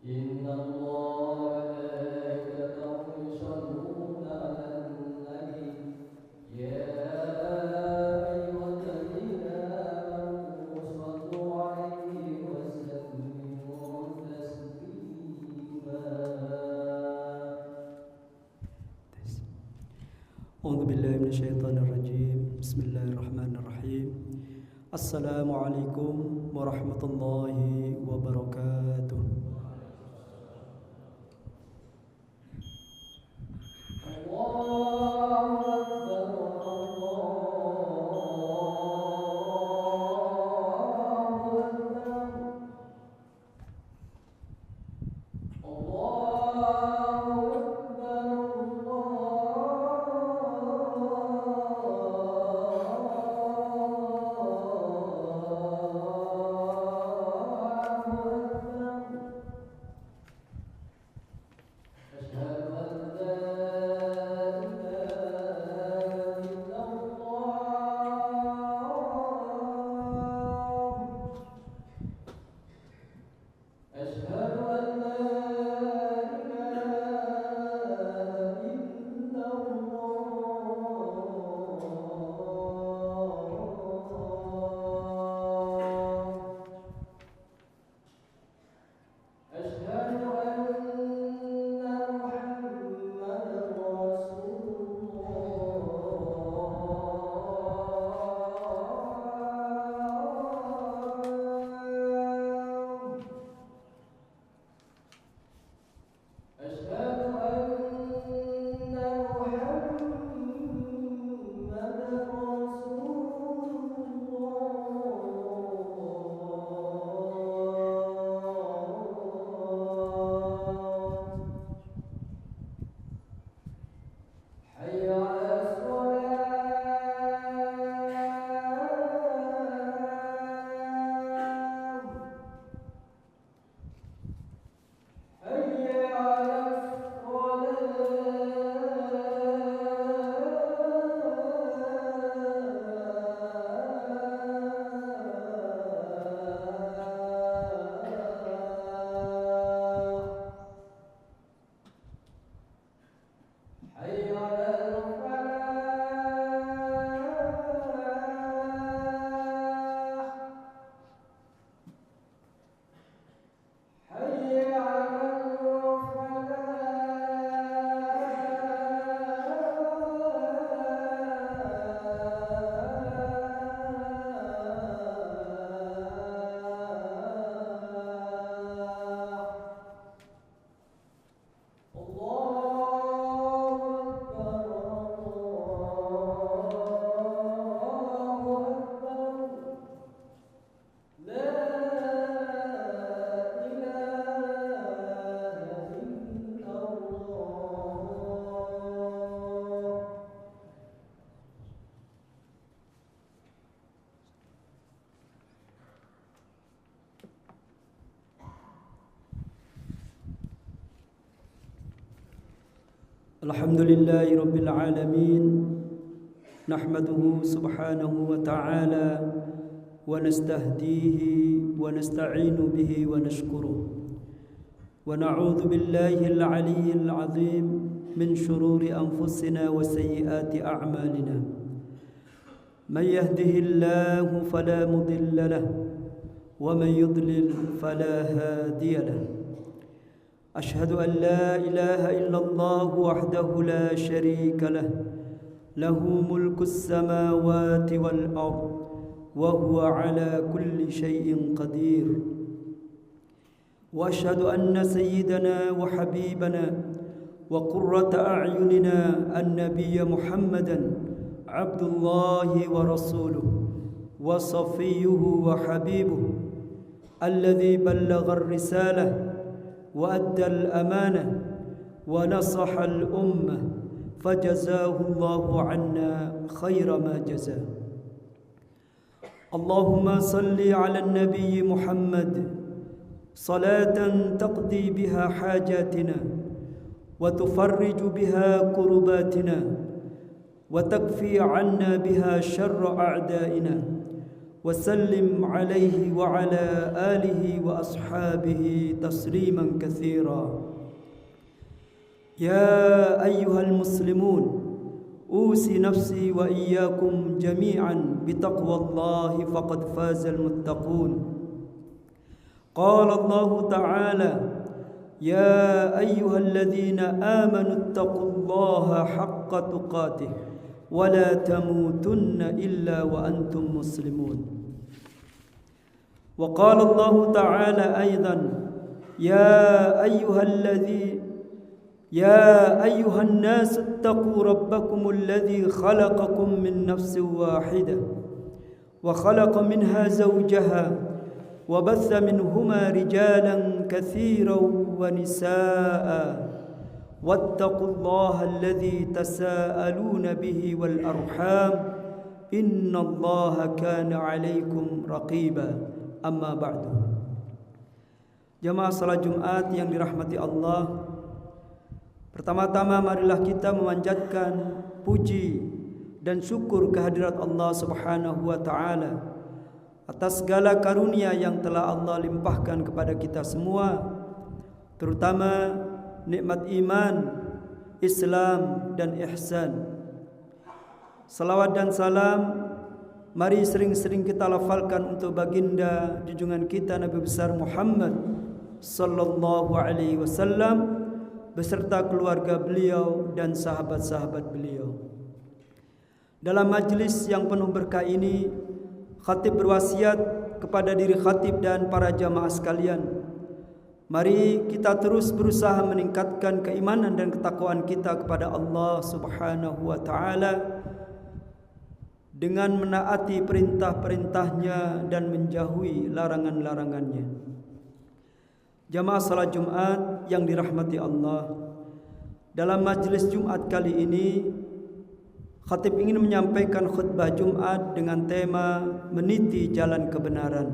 إن الله وملائكته يصلون على النبي يا أيها الذين آمنوا صلوا عليه وسلموا تسليما. أعوذ بالله من الشيطان الرجيم. بسم الله الرحمن الرحيم. السلام عليكم ورحمة الله وبركاته. الحمد لله رب العالمين، نحمده سبحانه وتعالى ونستهديه ونستعين به ونشكره، ونعوذ بالله العلي العظيم من شرور أنفسنا وسيئات أعمالنا. من يهده الله فلا مضل له، ومن يضلل فلا هادي له. أشهد أن لا إله إلا الله وحده لا شريك له، له ملك السماوات والأرض وهو على كل شيء قدير. وأشهد أن سيدنا وحبيبنا وقرة أعيننا النبي محمدا عبد الله ورسوله وصفيه وحبيبه، الذي بلغ الرسالة وأدى الأمانة ونصح الأمة، فجزاه الله عنا خير ما جزاه. اللهم صل على النبي محمد صلاة تقضي بها حاجاتنا وتفرج بها كرباتنا وتكفي عنا بها شر أعدائنا، وسلم عليه وعلى آله وأصحابه تسليما كثيرا. يا أيها المسلمون أوصي نفسي وإياكم جميعا بتقوى الله فقد فاز المتقون. قال الله تعالى: يا أيها الذين آمنوا اتقوا الله حق تقاته ولا تموتن إلا وأنتم مسلمون. وقال الله تعالى أيضا: يا أيها الناس اتقوا ربكم الذي خلقكم من نفس واحدة وخلق منها زوجها وبث منهما رجالا كثيرا ونساء واتقوا الله الذي تساءلون به والأرحام إن الله كان عليكم رقيبا. Amma ba'du. Jamaah salat Jumat yang dirahmati Allah, pertama-tama marilah kita memanjatkan puji dan syukur kehadirat Allah Subhanahu wa taala atas segala karunia yang telah Allah limpahkan kepada kita semua, terutama nikmat iman, Islam dan ihsan. Salawat dan salam mari sering-sering kita lafalkan untuk baginda junjungan kita Nabi besar Muhammad sallallahu alaihi wasallam beserta keluarga beliau dan sahabat-sahabat beliau. Dalam majlis yang penuh berkah ini, khatib berwasiat kepada diri khatib dan para jamaah sekalian, mari kita terus berusaha meningkatkan keimanan dan ketakwaan kita kepada Allah Subhanahu wa taala dengan menaati perintah-perintahnya dan menjauhi larangan-larangannya. Jamaah salat Jumat yang dirahmati Allah, dalam majlis Jumat kali ini khatib ingin menyampaikan khutbah Jumat dengan tema meniti jalan kebenaran.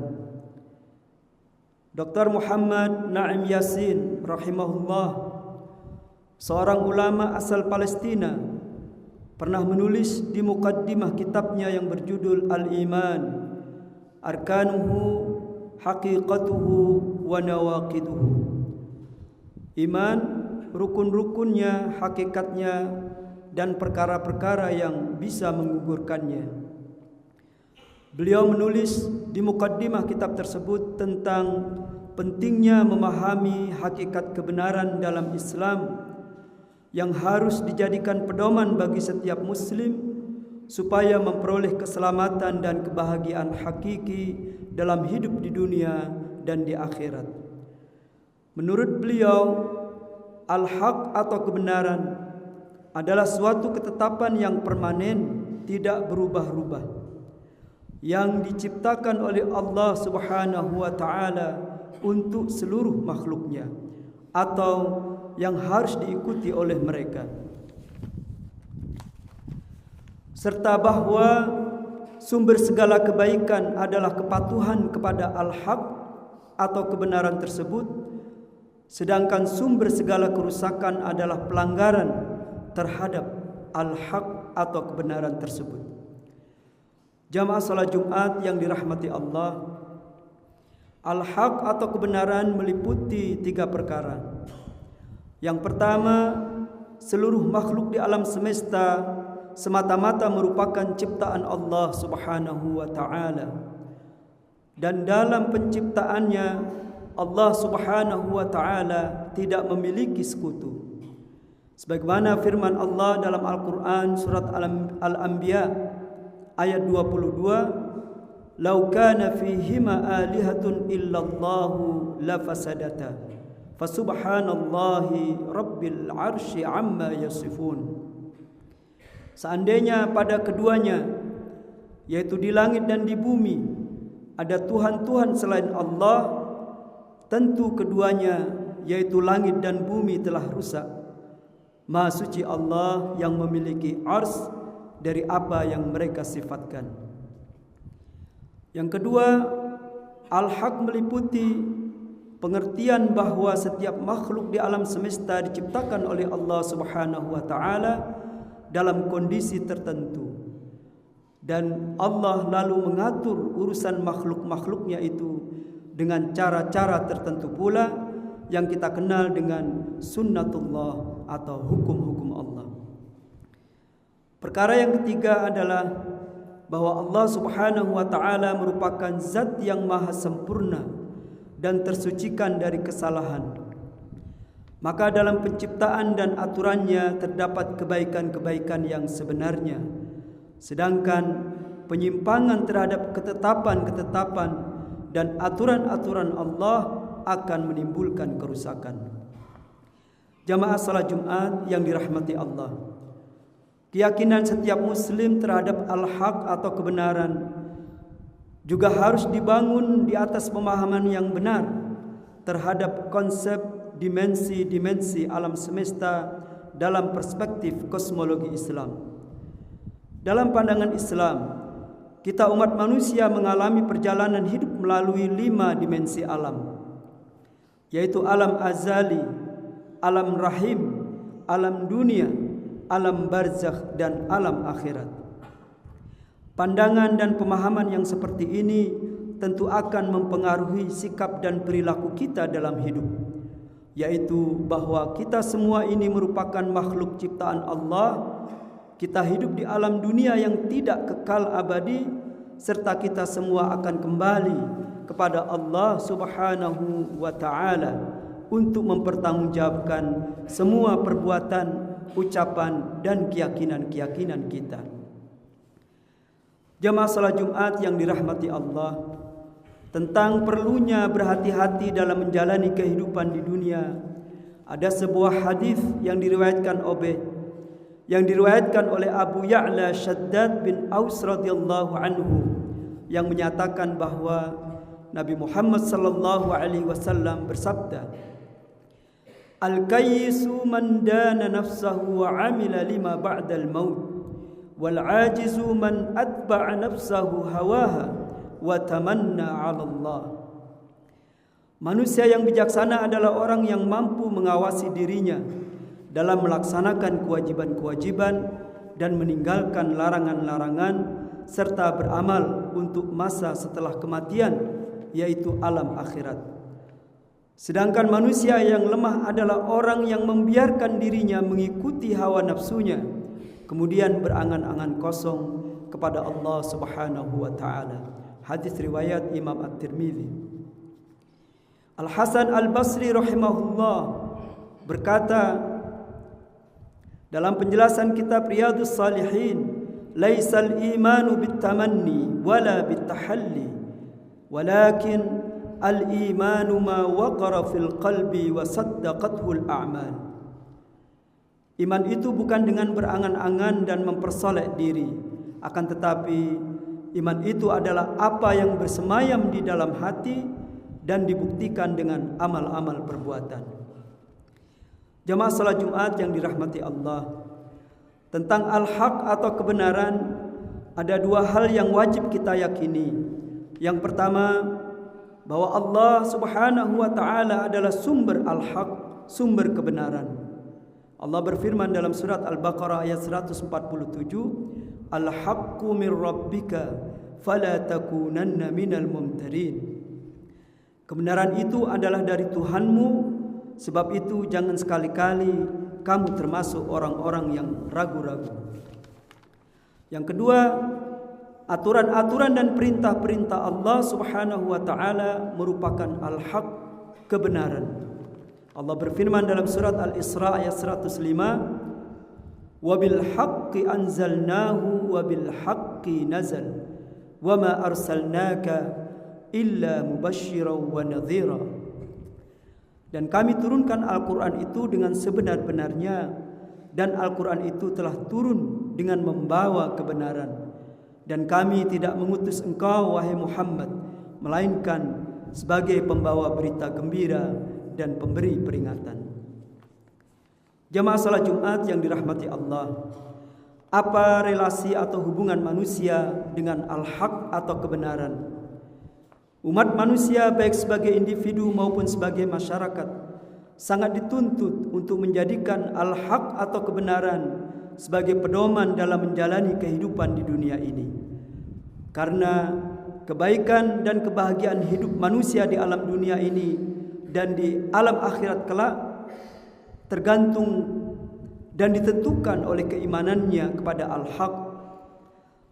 Dr. Muhammad Naim Yasin rahimahullah, seorang ulama asal Palestina, pernah menulis di mukaddimah kitabnya yang berjudul Al-Iman, Arkanuhu, Haqiqatuhu, wa Nawaqiduhu. Iman, rukun-rukunnya, hakikatnya, dan perkara-perkara yang bisa menggugurkannya. Beliau menulis di mukaddimah kitab tersebut tentang pentingnya memahami hakikat kebenaran dalam Islam yang harus dijadikan pedoman bagi setiap muslim supaya memperoleh keselamatan dan kebahagiaan hakiki dalam hidup di dunia dan di akhirat. Menurut beliau, al-haq atau kebenaran adalah suatu ketetapan yang permanen, tidak berubah-ubah, yang diciptakan oleh Allah Subhanahu wa taala untuk seluruh makhluknya atau yang harus diikuti oleh mereka, serta bahwa sumber segala kebaikan adalah kepatuhan kepada al-haq atau kebenaran tersebut, sedangkan sumber segala kerusakan adalah pelanggaran terhadap al-haq atau kebenaran tersebut. Jamaah salat Jumat yang dirahmati Allah, al-haq atau kebenaran meliputi 3 perkara. Yang pertama, seluruh makhluk di alam semesta semata-mata merupakan ciptaan Allah Subhanahu wa taala. Dan dalam penciptaannya Allah Subhanahu wa taala tidak memiliki sekutu. Sebagaimana firman Allah dalam Al-Qur'an surat Al-Anbiya ayat 22, "Lau kana fihima alihatun illallahu lafasadata. Fasubhanallahi rabbil arsy amma yasifun." Seandainya pada keduanya, yaitu di langit dan di bumi, ada Tuhan-Tuhan selain Allah, tentu keduanya, yaitu langit dan bumi, telah rusak. Maha suci Allah yang memiliki ars dari apa yang mereka sifatkan. Yang kedua, al-haq meliputi pengertian bahwa setiap makhluk di alam semesta diciptakan oleh Allah Subhanahu wa taala dalam kondisi tertentu, dan Allah lalu mengatur urusan makhluk-makhluknya itu dengan cara-cara tertentu pula yang kita kenal dengan sunnatullah atau hukum-hukum Allah. Perkara yang ketiga adalah bahwa Allah Subhanahu wa taala merupakan zat yang maha sempurna dan tersucikan dari kesalahan. Maka dalam penciptaan dan aturannya terdapat kebaikan-kebaikan yang sebenarnya. Sedangkan penyimpangan terhadap ketetapan-ketetapan dan aturan-aturan Allah akan menimbulkan kerusakan. Jamaah salat Jumat yang dirahmati Allah, keyakinan setiap muslim terhadap al-haq atau kebenaran juga harus dibangun di atas pemahaman yang benar terhadap konsep dimensi-dimensi alam semesta dalam perspektif kosmologi Islam. Dalam pandangan Islam, kita umat manusia mengalami perjalanan hidup melalui 5 dimensi alam, yaitu alam azali, alam rahim, alam dunia, alam barzakh, dan alam akhirat. Pandangan dan pemahaman yang seperti ini tentu akan mempengaruhi sikap dan perilaku kita dalam hidup, yaitu bahwa kita semua ini merupakan makhluk ciptaan Allah. Kita hidup di alam dunia yang tidak kekal abadi, serta kita semua akan kembali kepada Allah Subhanahu wa taala untuk mempertanggungjawabkan semua perbuatan, ucapan, dan keyakinan-keyakinan kita. Jamaah salat Jumat yang dirahmati Allah, tentang perlunya berhati-hati dalam menjalani kehidupan di dunia, ada sebuah hadis yang diriwayatkan oleh Abu Ya'la Shaddad bin Aus radhiyallahu anhu yang menyatakan bahwa Nabi Muhammad sallallahu alaihi wasallam bersabda, "Al-kayyisu man dana nafsahu wa 'amila lima ba'dal maut, wal 'ajizu man atba'a nafsahu hawaha wa tamanna 'ala Allah." Manusia yang bijaksana adalah orang yang mampu mengawasi dirinya dalam melaksanakan kewajiban-kewajiban dan meninggalkan larangan-larangan, serta beramal untuk masa setelah kematian, yaitu alam akhirat. Sedangkan manusia yang lemah adalah orang yang membiarkan dirinya mengikuti hawa nafsunya, kemudian berangan-angan kosong kepada Allah Subhanahu wa taala. Hadis riwayat Imam At-Tirmidzi. Al-Hasan Al-Basri rahimahullah berkata dalam penjelasan kitab Riyadhus Shalihin, "Laisal imanu bitamanni wala bitahalli, walakin al-imanu ma waqara fil qalbi wa saddaqathu al-a'mal." Iman itu bukan dengan berangan-angan dan mempersolek diri, akan tetapi iman itu adalah apa yang bersemayam di dalam hati dan dibuktikan dengan amal-amal perbuatan. Jamaah salat Jumat yang dirahmati Allah, tentang al-haq atau kebenaran ada 2 hal yang wajib kita yakini. Yang pertama, bahwa Allah Subhanahu wa taala adalah sumber al-haq, sumber kebenaran. Allah berfirman dalam surat Al-Baqarah ayat 147, "Al-haqqu min rabbika fala takunanna minal mumtarin." Kebenaran itu adalah dari Tuhanmu, sebab itu jangan sekali-kali kamu termasuk orang-orang yang ragu-ragu. Yang kedua, aturan-aturan dan perintah-perintah Allah Subhanahu wa taala merupakan al-haq, kebenaran. Allah berfirman dalam surat Al-Isra ayat 105, "Wa bil haqqi anzalnahu wa bil haqqi nazal wa ma arsalnaka illa mubasysyiran wa nadhira." Dan kami turunkan Al-Quran itu dengan sebenar-benarnya, dan Al-Quran itu telah turun dengan membawa kebenaran. Dan kami tidak mengutus engkau, wahai Muhammad, melainkan sebagai pembawa berita gembira dan pemberi peringatan. Jamaah salat Jumat yang dirahmati Allah, apa relasi atau hubungan manusia dengan al-haq atau kebenaran? Umat manusia baik sebagai individu maupun sebagai masyarakat sangat dituntut untuk menjadikan al-haq atau kebenaran sebagai pedoman dalam menjalani kehidupan di dunia ini. Karena kebaikan dan kebahagiaan hidup manusia di alam dunia ini dan di alam akhirat kelak tergantung dan ditentukan oleh keimanannya kepada Al-Haq,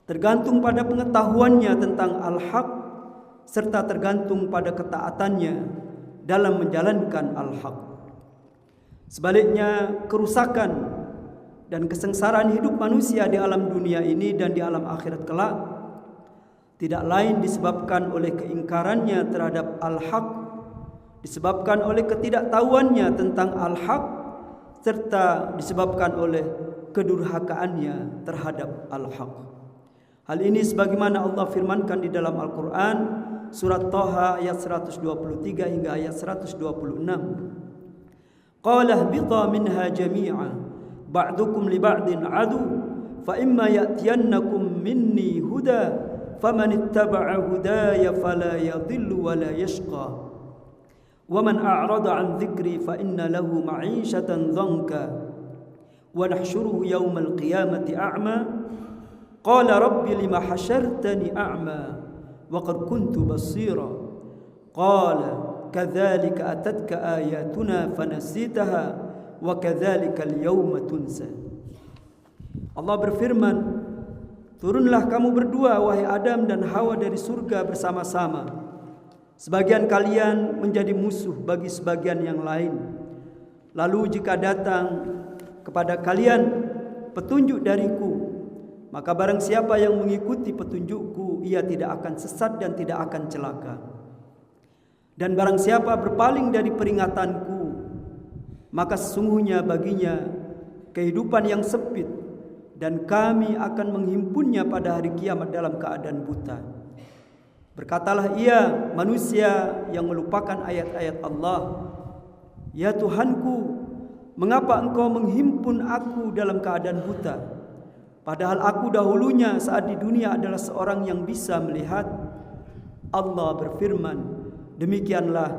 tergantung pada pengetahuannya tentang Al-Haq, serta tergantung pada ketaatannya dalam menjalankan Al-Haq. Sebaliknya, kerusakan dan kesengsaraan hidup manusia di alam dunia ini dan di alam akhirat kelak tidak lain disebabkan oleh keingkarannya terhadap Al-Haq, disebabkan oleh ketidaktahuannya tentang Al-Haq, serta disebabkan oleh kedurhakaannya terhadap Al-Haq. Hal ini sebagaimana Allah firmankan di dalam Al-Quran, surat Thaha ayat 123 hingga ayat 126. Qala ihbita minha jami'a ba'dukum li ba'din adu fa imma ya'tiyannakum minni huda faman ittaba'a hudaya fala yadhillu wa la yashqa wa man a'rada 'an dhikri fa inna lahu ma'ishatan dhanka wa nahsyuruhu yawmal qiyamati a'ma qala rabbi lima hasyartani a'ma wa qad kuntu basira qala kadzalika atatka ayatuna fanasitaha wa kadzalika al-yawma tunsa. Allah berfirman, turunlah kamu berdua wahai Adam dan Hawa dari surga bersama-sama. Sebagian kalian menjadi musuh bagi sebagian yang lain. Lalu jika datang kepada kalian petunjuk dariku, maka barang siapa yang mengikuti petunjukku, ia tidak akan sesat dan tidak akan celaka. Dan barang siapa berpaling dari peringatanku, maka sesungguhnya baginya kehidupan yang sempit, dan kami akan menghimpunnya pada hari kiamat dalam keadaan buta. Berkatalah ia, manusia yang melupakan ayat-ayat Allah, ya Tuhanku, mengapa engkau menghimpun aku dalam keadaan buta? Padahal aku dahulunya saat di dunia adalah seorang yang bisa melihat. Allah berfirman, demikianlah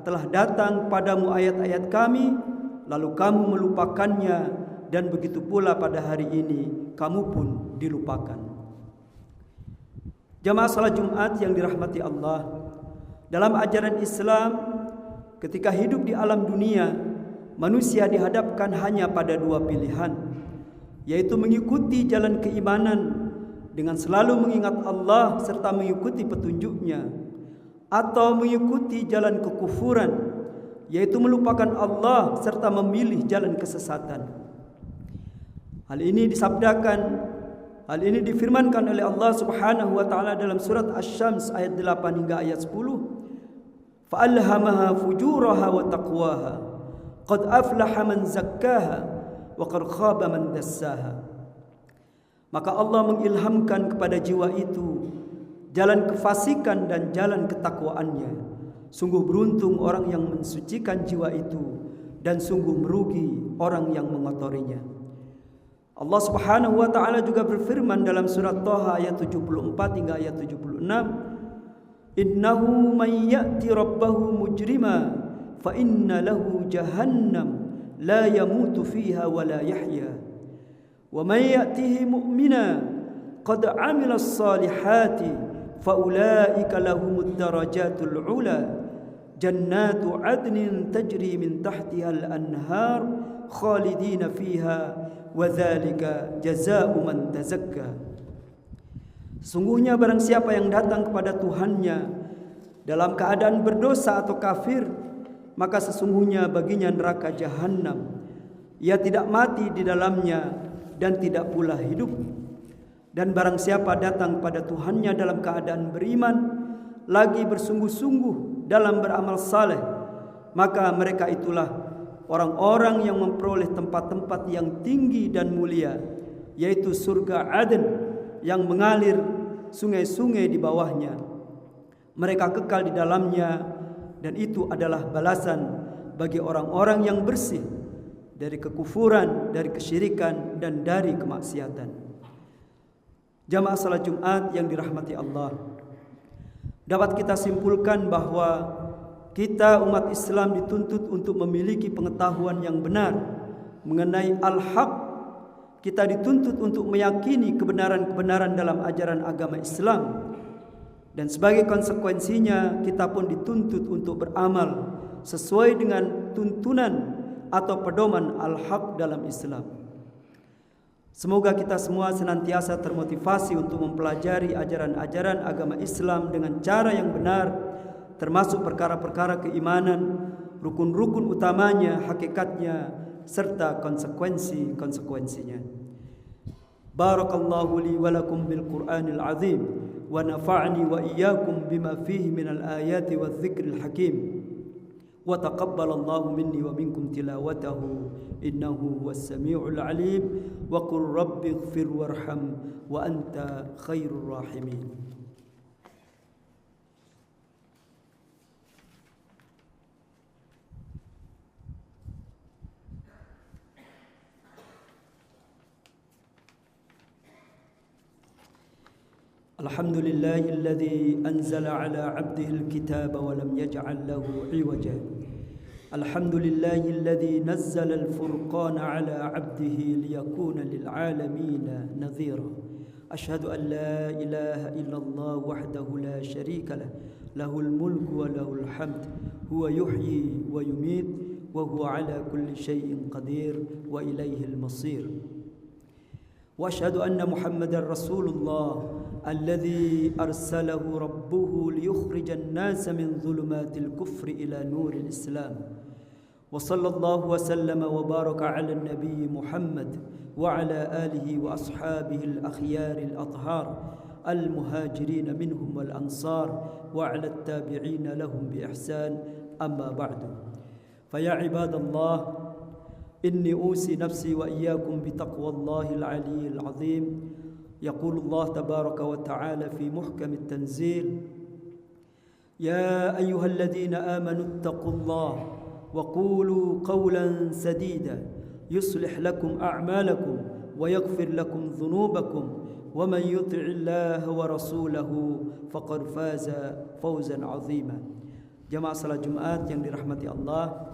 telah datang padamu ayat-ayat kami, lalu kamu melupakannya, dan begitu pula pada hari ini kamu pun dilupakan. Jamaah salat Jumat yang dirahmati Allah, dalam ajaran Islam, ketika hidup di alam dunia, manusia dihadapkan hanya pada dua pilihan, yaitu mengikuti jalan keimanan dengan selalu mengingat Allah serta mengikuti petunjuknya, atau mengikuti jalan kekufuran, yaitu melupakan Allah serta memilih jalan kesesatan. Hal ini difirmankan oleh Allah Subhanahu wa taala dalam surat Asy-Syams ayat 8 hingga ayat 10. Fa'alhamaha fujuraha wa taqwaha. Qad aflaha man zakkaha wa qad khaba man dassaha. Maka Allah mengilhamkan kepada jiwa itu jalan kefasikan dan jalan ketakwaannya. Sungguh beruntung orang yang mensucikan jiwa itu, dan sungguh merugi orang yang mengotorinya. Allah Subhanahu wa taala juga berfirman dalam surat Thaha ayat 74 hingga ayat 76, innahu may ya'ti rabbahu mujrima fa inna lahu jahannam la yamutu fiha wa la yahya wa may ya'tihi mu'mina qad 'amila as-salihati fa ulaika lahumud darajatul 'ula jannatu 'adnin tajri min tahtiha al-anhar khalidina fiha wa dzalika jazaa'u man tazakka. Sungguhnya barang siapa yang datang kepada Tuhannya dalam keadaan berdosa atau kafir, maka sesungguhnya baginya neraka jahanam. Ia tidak mati di dalamnya dan tidak pula hidup. Dan barang siapa datang pada Tuhannya dalam keadaan beriman, lagi bersungguh-sungguh dalam beramal saleh, maka mereka itulah orang-orang yang memperoleh tempat-tempat yang tinggi dan mulia, yaitu surga Aden yang mengalir sungai-sungai di bawahnya. Mereka kekal di dalamnya, dan itu adalah balasan bagi orang-orang yang bersih dari kekufuran, dari kesyirikan, dan dari kemaksiatan. Jamaah salat Jumat yang dirahmati Allah, dapat kita simpulkan bahwa kita umat Islam dituntut untuk memiliki pengetahuan yang benar mengenai Al-Haq, kita dituntut untuk meyakini kebenaran-kebenaran dalam ajaran agama Islam, dan sebagai konsekuensinya kita pun dituntut untuk beramal sesuai dengan tuntunan atau pedoman al-haq dalam Islam. Semoga kita semua senantiasa termotivasi untuk mempelajari ajaran-ajaran agama Islam dengan cara yang benar, termasuk perkara-perkara keimanan, rukun-rukun utamanya, hakikatnya, serta konsekuensi-konsekuensinya. Barakallahu li wa lakum bil Qur'anil azim wa nafa'ni wa iyyakum bima fihi minal ayati wadh dzikril hakim wa taqabbalallahu minni wa minkum tilawatahu innahu huwas samiul alim wa qur rabbighfir warham wa anta khairur rahimin. الحمد لله الذي أنزل على عبده الكتاب ولم يجعل له عوجا. الحمد لله الذي نزل الفرقان على عبده ليكون للعالمين نذيرا. أشهد أن لا إله إلا الله وحده لا شريك له، له الملك وله الحمد، هو يحيي ويميت وهو على كل شيء قدير وإليه المصير. وأشهد أن محمدا رسول الله الذي أرسله ربه ليخرج الناس من ظلمات الكفر إلى نور الإسلام. وصلى الله وسلم وبارك على النبي محمد وعلى آله وأصحابه الأخيار الأطهار المهاجرين منهم والأنصار وعلى التابعين لهم بإحسان. أما بعد، فيا عباد الله، إني أوصي نفسي وإياكم بتقوى الله العلي العظيم. يقول الله تبارك وتعالى في محكم التنزيل: يا أيها الذين آمنوا اتقوا الله وقولوا قولا سديدا يصلح لكم أعمالكم ويغفر لكم ذنوبكم ومن يطع الله ورسوله فقد فاز فوزا عظيما. Jamaah salat Jumat yang dirahmati Allah,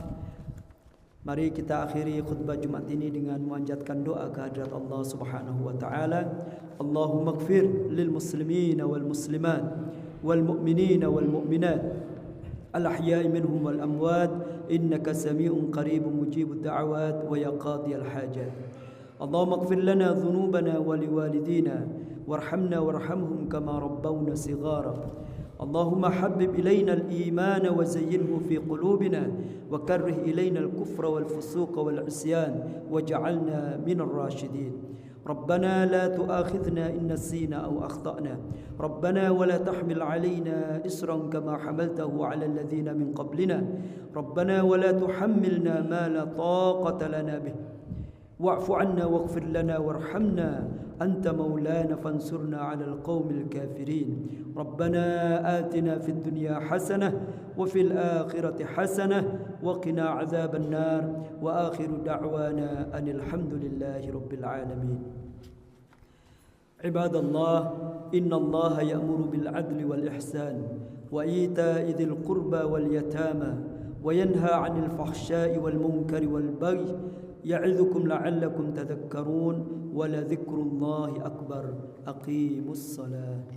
mari kita akhiri khutbah Jumat ini dengan memanjatkan doa kehadirat Allah Subhanahu wa taala. Allahumma ighfir lil muslimina wal muslimat wal mu'minina wal mu'minat al ahya'i minhum wal amwat innaka sami'un qaribun mujibud da'awat wa ya qadiyal hajat. Allahumma ighfir lana dhunubana wa liwalidina warhamna warhamhum kama rabbawna sighara. اللهم حبب إلينا الإيمان وزينه في قلوبنا وكره إلينا الكفر والفسوق والعصيان واجعلنا من الراشدين. ربنا لا تؤاخذنا إن نسينا أو أخطأنا. ربنا ولا تحمل علينا إصرا كما حملته على الذين من قبلنا. ربنا ولا تحملنا ما لا طاقة لنا به. واعف عنا واغفر لنا وارحمنا أنت مولانا فانصرنا على القوم الكافرين. ربنا آتنا في الدنيا حسنة وفي الآخرة حسنة وقنا عذاب النار وآخر دعوانا أن الحمد لله رب العالمين. عباد الله، إن الله يأمر بالعدل والإحسان وإيتاء ذي القربى واليتامى وينهى عن الفحشاء والمنكر والبغي يعظكم لعلكم تذكرون ولذكر الله أكبر. أقيموا الصلاة.